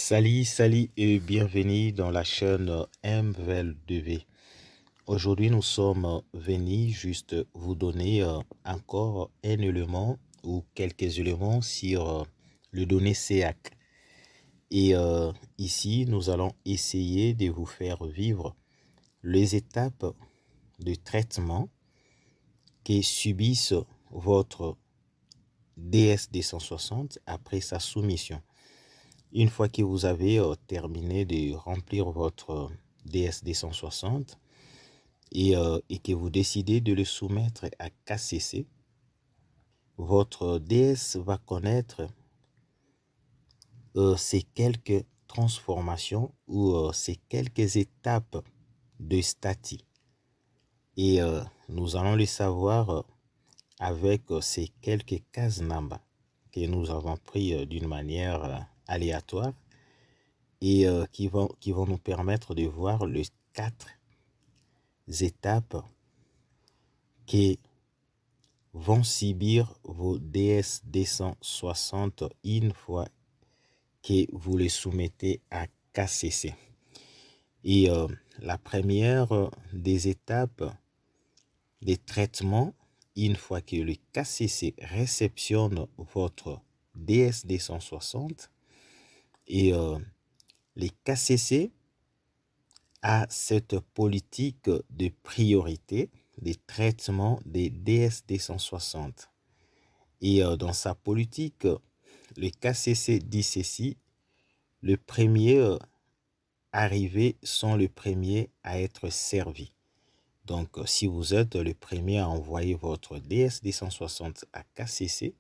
Salut et bienvenue dans la chaîne MVL2V. Aujourd'hui, nous sommes venus juste vous donner encore un élément ou quelques éléments sur le données SEAC. Et ici, nous allons essayer de vous faire vivre les étapes de traitement que subissent votre DS260 après sa soumission. Une fois que vous avez terminé de remplir votre DS260 et que vous décidez de le soumettre à KCC, votre DS va connaître ces quelques transformations ou ces quelques étapes de statut. Et nous allons le savoir avec ces quelques cases number que nous avons pris d'une manière aléatoire et qui vont nous permettre de voir les 4 étapes qui vont subir vos DS260 une fois que vous les soumettez à KCC. Et la première des étapes des traitements, une fois que le KCC réceptionne votre DS260 et les KCC a cette politique de priorité des traitements des DS260. Et dans sa politique, le KCC dit ceci: le premier arrivé sont les premiers à être servis. Donc, si vous êtes le premier à envoyer votre DS260 à KCC,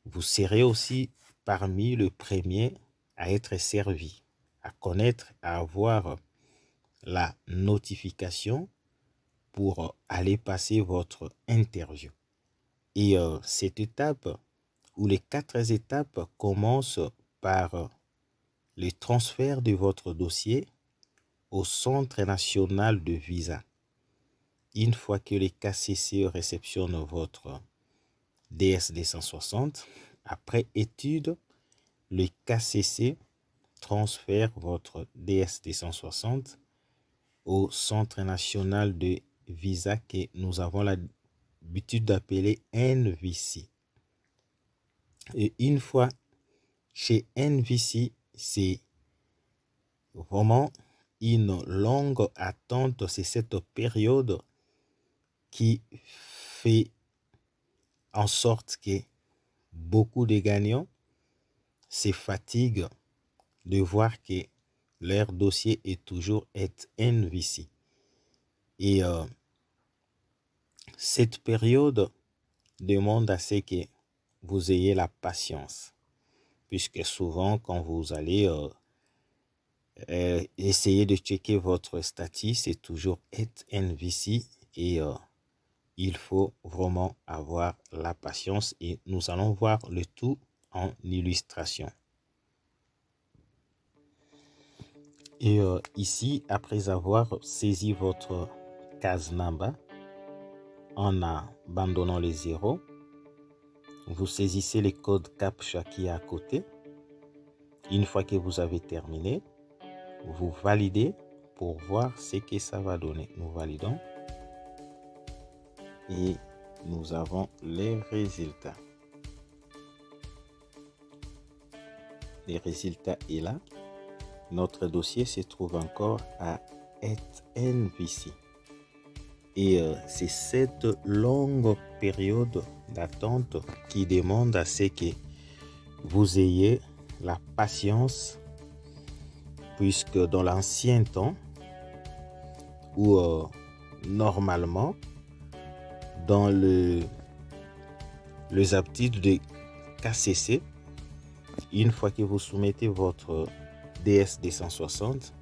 vous serez aussi parmi les premiers à être servi, à connaître, à avoir la notification pour aller passer votre interview. Et cette étape, ou les 4 étapes, commencent par le transfert de votre dossier au Centre national de visa. Une fois que les KCC réceptionnent votre DS260, après étude, le KCC transfère votre DS260 au Centre national de visa que nous avons l'habitude d'appeler NVC. Et une fois chez NVC, c'est vraiment une longue attente. C'est cette période qui fait en sorte que beaucoup de gagnants se fatiguent de voir que leur dossier est toujours NVC. Et cette période demande à ce que vous ayez la patience, puisque souvent quand vous allez essayer de checker votre statut, c'est toujours NVC et il faut vraiment avoir la patience et nous allons voir le tout en illustration. Et ici, après avoir saisi votre case number, en abandonnant les zéros, vous saisissez les codes CAPTCHA qui est à côté. Une fois que vous avez terminé, vous validez pour voir ce que ça va donner. Nous validons et nous avons les résultats. Les résultats est là. Notre dossier se trouve encore à NVC. Et c'est cette longue période d'attente qui demande à ce que vous ayez la patience, puisque dans l'ancien temps, où normalement, dans les aptitudes de KCC, une fois que vous soumettez votre DS260,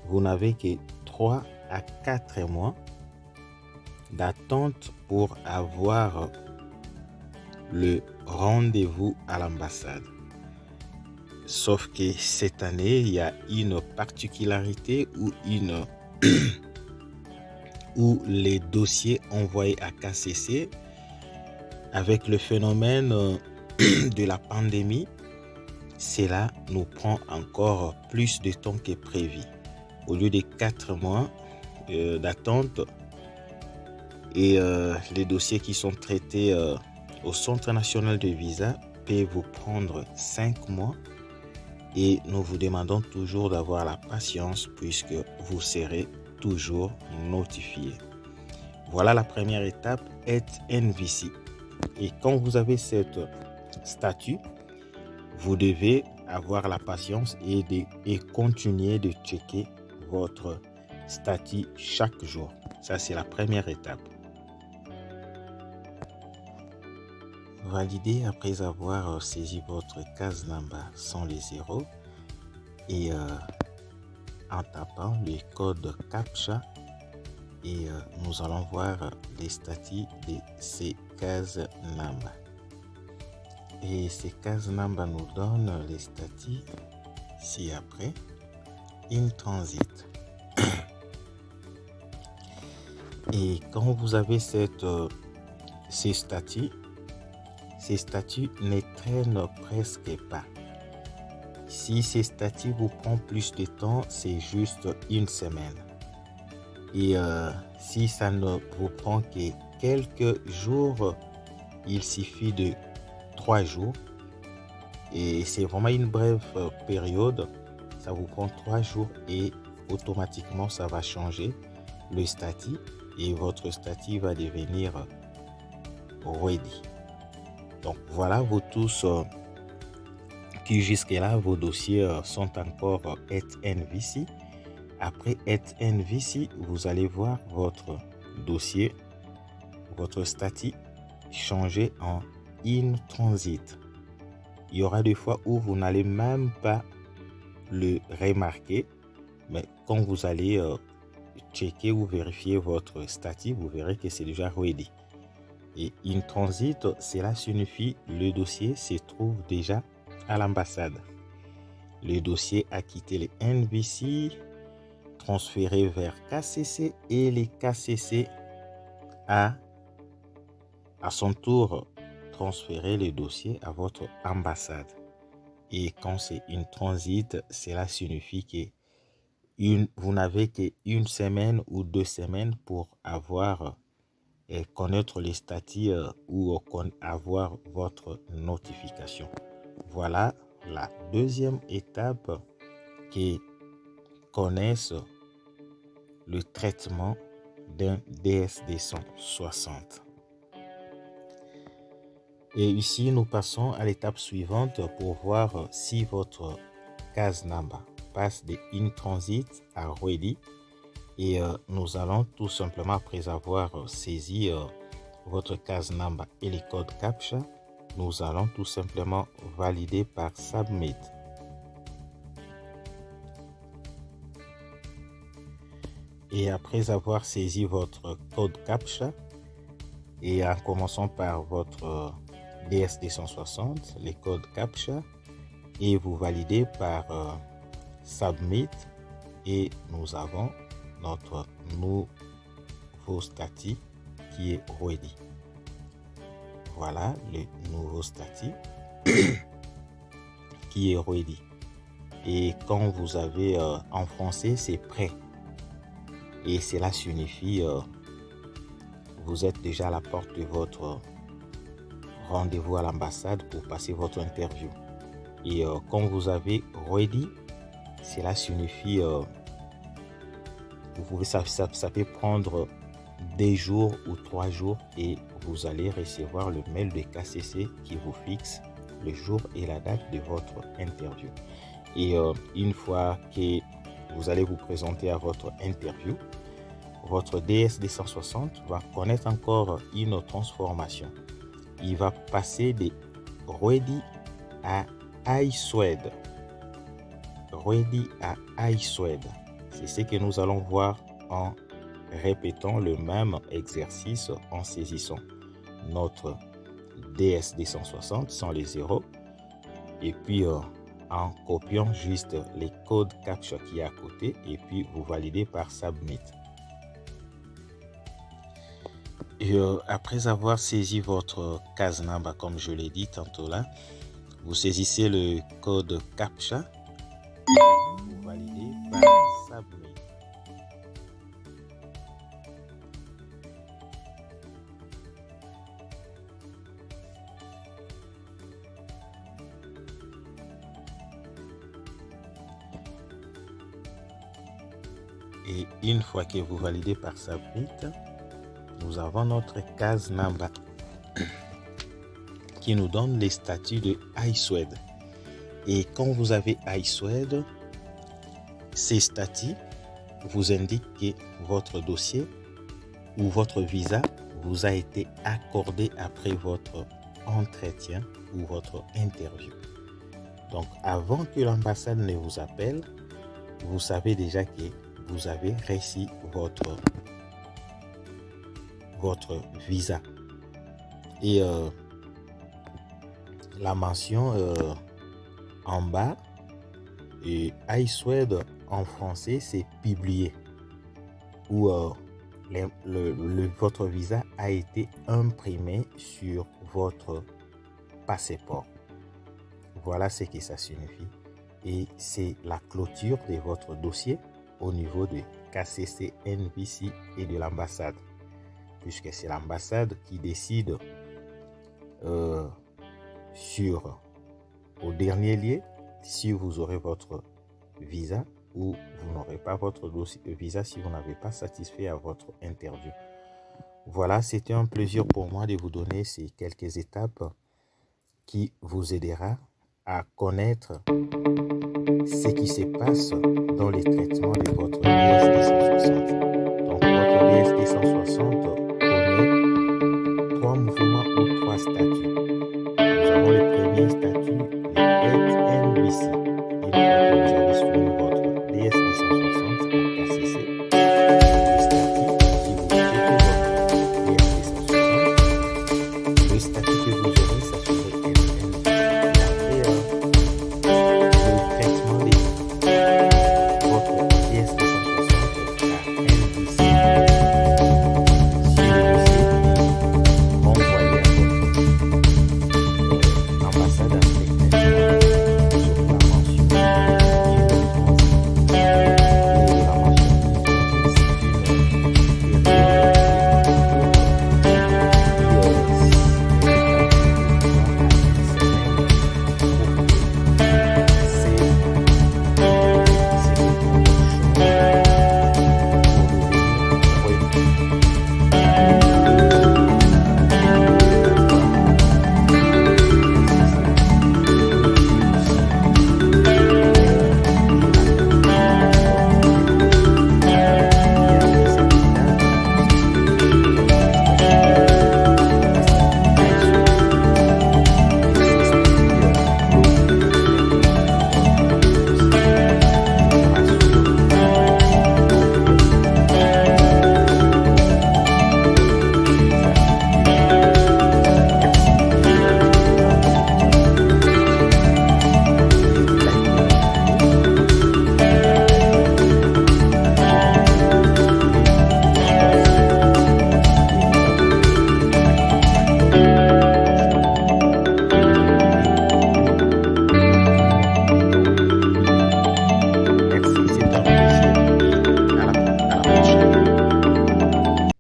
vous n'avez que 3 à 4 mois d'attente pour avoir le rendez-vous à l'ambassade. Sauf que cette année, il y a une particularité où les dossiers envoyés à KCC, avec le phénomène de la pandémie, cela nous prend encore plus de temps que prévu. Au lieu de 4 mois d'attente, et les dossiers qui sont traités au Centre national de visa peuvent vous prendre 5 mois, et nous vous demandons toujours d'avoir la patience puisque vous serez toujours notifié. Voilà la première étape, être NVC. Et quand vous avez cette statut, vous devez avoir la patience et continuer de checker votre statut chaque jour. Ça, c'est la première étape. Validez après avoir saisi votre case number sans les zéros et en tapant le code CAPTCHA, et nous allons voir les statuts de ces cases number. Et ces cases number nous donnent les statuts ci-après. In transit. Et quand vous avez ces statuts ne traînent presque pas. Si ces statuts vous prennent plus de temps, c'est juste une semaine. Et si ça ne vous prend que quelques jours, il suffit de 3 jours. Et c'est vraiment une brève période. Ça vous prend 3 jours et automatiquement ça va changer le statut et votre statut va devenir ready. Donc voilà, vous tous qui jusque-là, vos dossiers sont encore NVC. Après NVC, vous allez voir votre dossier, votre statut changer en in transit. Il y aura des fois où vous n'allez même pas le remarquer, mais quand vous allez checker ou vérifier votre statut, vous verrez que c'est déjà ready. Et in transit, cela signifie le dossier se trouve déjà à l'ambassade. Le dossier a quitté les NVC, transféré vers KCC, et les KCC a à son tour transféré le dossier à votre ambassade. Et quand c'est in transit, cela signifie que vous n'avez qu'une semaine ou 2 semaines pour avoir et connaître les statuts ou avoir votre notification. Voilà la deuxième étape qui connaissent le traitement d'un DSD 160. Et ici, nous passons à l'étape suivante pour voir si votre case number passe de in transit à ready. Et nous allons tout simplement, après avoir saisi votre case number et les codes CAPTCHA, nous allons tout simplement valider par Submit. Et après avoir saisi votre code CAPTCHA, et en commençant par votre DSD 160, les codes CAPTCHA, et vous validez par Submit, et nous avons notre nouveau statut qui est ready. Voilà le nouveau statut qui est ready. Et quand vous avez en français, c'est prêt. Et cela signifie vous êtes déjà à la porte de votre rendez-vous à l'ambassade pour passer votre interview. Et quand vous avez ready, cela signifie vous pouvez, ça peut prendre des jours ou 3 jours et vous allez recevoir le mail de KCC qui vous fixe le jour et la date de votre interview. Et une fois que vous allez vous présenter à votre interview, votre DSD 160 va connaître encore une transformation. Il va passer de ready à iSwed. Ready à iSwed. C'est ce que nous allons voir en répétant le même exercice, en saisissant notre DSD 160 sans les zéros et puis en copiant juste les codes CAPTCHA qui est à côté et puis vous validez par Submit. Et après avoir saisi votre case number, comme je l'ai dit tantôt là, Vous saisissez le code CAPTCHA et vous validez par Submit. Et une fois que vous validez par Submit, nous avons notre case number qui nous donne les statuts de iSwed. Et quand vous avez iSwed, ces statuts vous indiquent que votre dossier ou votre visa vous a été accordé après votre entretien ou votre interview. Donc, avant que l'ambassade ne vous appelle, vous savez déjà que vous avez reçu votre visa. Et la mention en bas, iSwed en français, c'est publié, où votre visa a été imprimé sur votre passeport. Voilà ce que ça signifie. Et c'est la clôture de votre dossier au niveau de KCC, NVC et de l'ambassade, puisque c'est l'ambassade qui décide au dernier lieu si vous aurez votre visa ou vous n'aurez pas votre visa si vous n'avez pas satisfait à votre interview. Voilà, c'était un plaisir pour moi de vous donner ces quelques étapes qui vous aidera à connaître ce qui se passe dans les traitements de votre DST 160. Donc, votre DST 160 connaît 3 mouvements ou 3 stades.